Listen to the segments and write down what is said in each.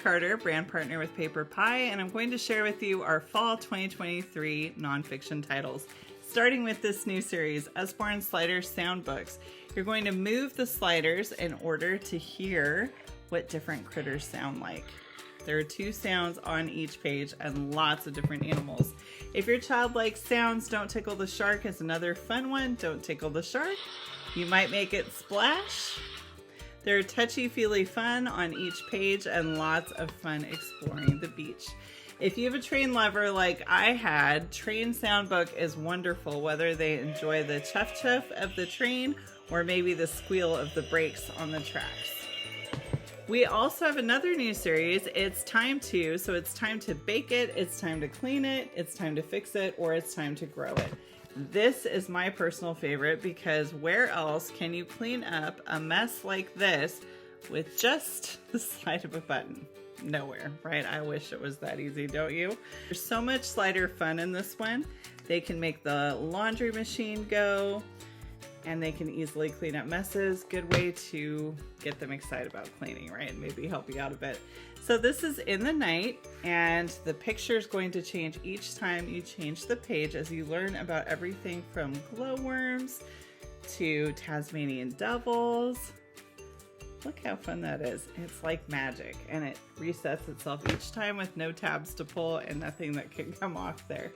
Carter, brand partner with PaperPie, and I'm going to share with you our fall 2023 nonfiction titles. Starting with this new series, Usborne Slider Sound Books. You're going to move the sliders in order to hear what different critters sound like. There are 2 sounds on each page and lots of different animals. If your child likes sounds, Don't Tickle the Shark is another fun one. Don't tickle the shark. You might make it splash. There are touchy-feely fun on each page and lots of fun exploring the beach. If you have a train lover like I had, Train Soundbook is wonderful, whether they enjoy the chuff-chuff of the train or maybe the squeal of the brakes on the tracks. We also have another new series, It's Time To, so it's time to bake it, it's time to clean it, it's time to fix it, or it's time to grow it. This is my personal favorite because where else can you clean up a mess like this with just the slide of a button? Nowhere, right? I wish it was that easy, don't you? There's so much slider fun in this one. They can make the laundry machine go, and they can easily clean up messes. Good way to get them excited about cleaning, right? And maybe help you out a bit. So this is in the night, and the picture is going to change each time you change the page as you learn about everything from glowworms to Tasmanian devils. Look how fun that is. It's like magic, and it resets itself each time with no tabs to pull and nothing that can come off there.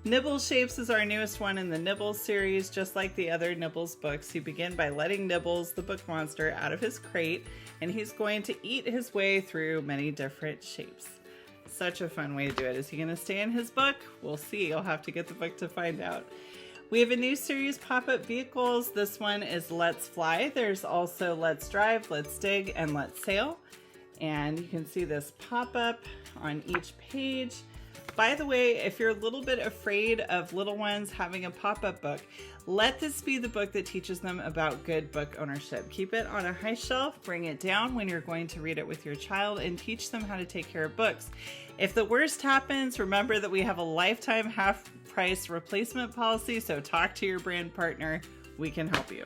Nibble Shapes is our newest one in the Nibbles series. Just like the other Nibbles books, you begin by letting Nibbles, the book monster, out of his crate, and he's going to eat his way through many different shapes. Such a fun way to do it. Is he going to stay in his book? We'll see. You'll have to get the book to find out. We have a new series, Pop-Up Vehicles. This one is Let's Fly. There's also Let's Drive, Let's Dig, and Let's Sail. And you can see this pop-up on each page. By the way, if you're a little bit afraid of little ones having a pop-up book, let this be the book that teaches them about good book ownership. Keep it on a high shelf, bring it down when you're going to read it with your child, and teach them how to take care of books. If the worst happens, remember that we have a lifetime half-price replacement policy, so talk to your brand partner. We can help you.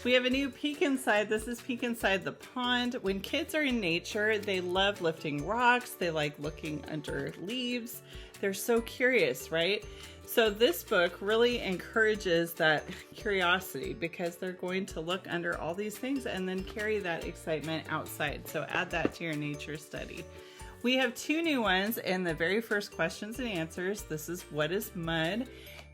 We have a new Peek Inside. This is Peek Inside the Pond. When kids are in nature, they love lifting rocks. They like looking under leaves. They're so curious, right? So this book really encourages that curiosity because they're going to look under all these things and then carry that excitement outside. So add that to your nature study. We have 2 new ones in the very first questions and answers. This is What is Mud?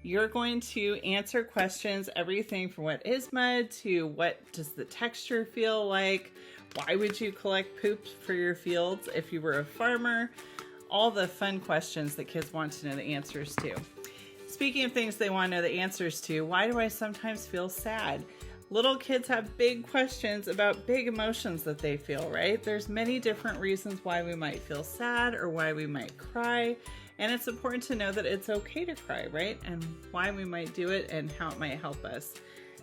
You're going to answer questions, everything from what is mud to what does the texture feel like? Why would you collect poop for your fields if you were a farmer? All the fun questions that kids want to know the answers to. Speaking of things they want to know the answers to, why do I sometimes feel sad? Little kids have big questions about big emotions that they feel, right? There's many different reasons why we might feel sad or why we might cry. And it's important to know that it's okay to cry, right? And why we might do it and how it might help us.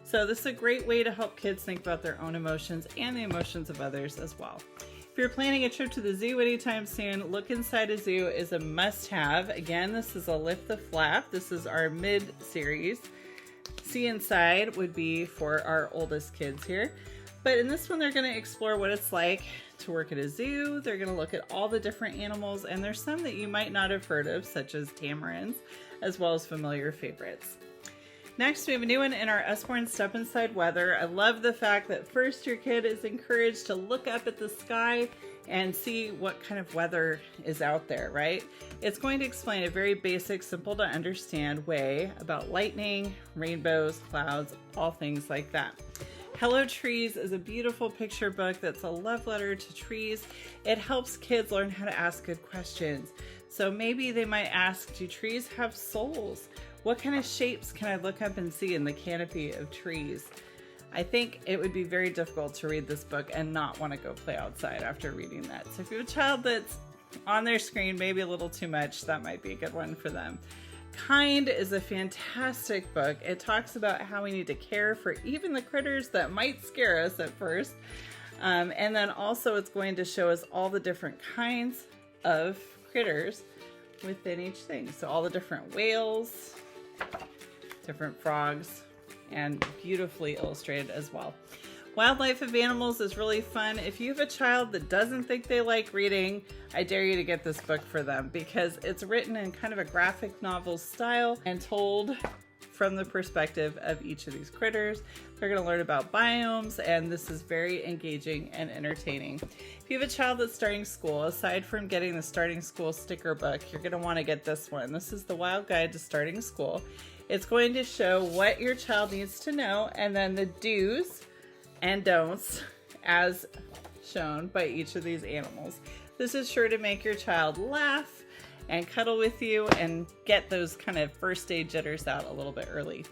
So this is a great way to help kids think about their own emotions and the emotions of others as well. If you're planning a trip to the zoo anytime soon, Look Inside a Zoo is a must-have. Again, this is a Lift the Flap. This is our mid-series. See Inside would be for our oldest kids here. But in this one, they're going to explore what it's like to work at a zoo. They're going to look at all the different animals, and there's some that you might not have heard of, such as tamarins, as well as familiar favorites. Next, we have a new one in our Usborne Step Inside Weather. I love the fact that first your kid is encouraged to look up at the sky and see what kind of weather is out there, right? It's going to explain a very basic, simple to understand way about lightning, rainbows, clouds, all things like that. Hello Trees is a beautiful picture book that's a love letter to trees. It helps kids learn how to ask good questions. So maybe they might ask, do trees have souls? What kind of shapes can I look up and see in the canopy of trees? I think it would be very difficult to read this book and not want to go play outside after reading that. So if you have a child that's on their screen maybe a little too much, that might be a good one for them. Kind is a fantastic book. It talks about how we need to care for even the critters that might scare us at first. And then also it's going to show us all the different kinds of critters within each thing. So all the different whales, different frogs, and beautifully illustrated as well. Wildlife of Animals is really fun. If you have a child that doesn't think they like reading, I dare you to get this book for them because it's written in kind of a graphic novel style and told from the perspective of each of these critters. They're going to learn about biomes, and this is very engaging and entertaining. If you have a child that's starting school, aside from getting the starting school sticker book, you're going to want to get this one. This is the Wild Guide to Starting School. It's going to show what your child needs to know and then the do's and don'ts as shown by each of these animals. This is sure to make your child laugh and cuddle with you and get those kind of first day jitters out a little bit early.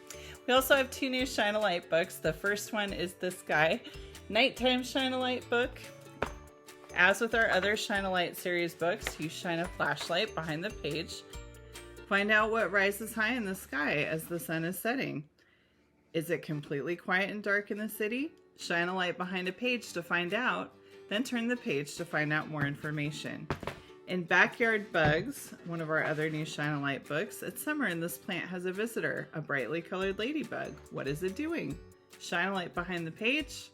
We also have 2 new Shine a Light books. The first one is this guy, Nighttime Shine a Light book. As with our other Shine a Light series books, you shine a flashlight behind the page. Find out what rises high in the sky as the sun is setting. Is it completely quiet and dark in the city? Shine a light behind a page to find out, then turn the page to find out more information. In Backyard Bugs, one of our other new Shine a Light books, it's summer and this plant has a visitor, a brightly colored ladybug. What is it doing? Shine a light behind the page,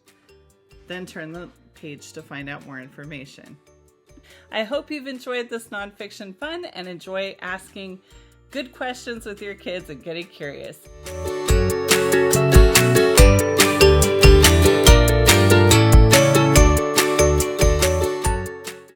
then turn the page to find out more information. I hope you've enjoyed this nonfiction fun and enjoy asking good questions with your kids and getting curious.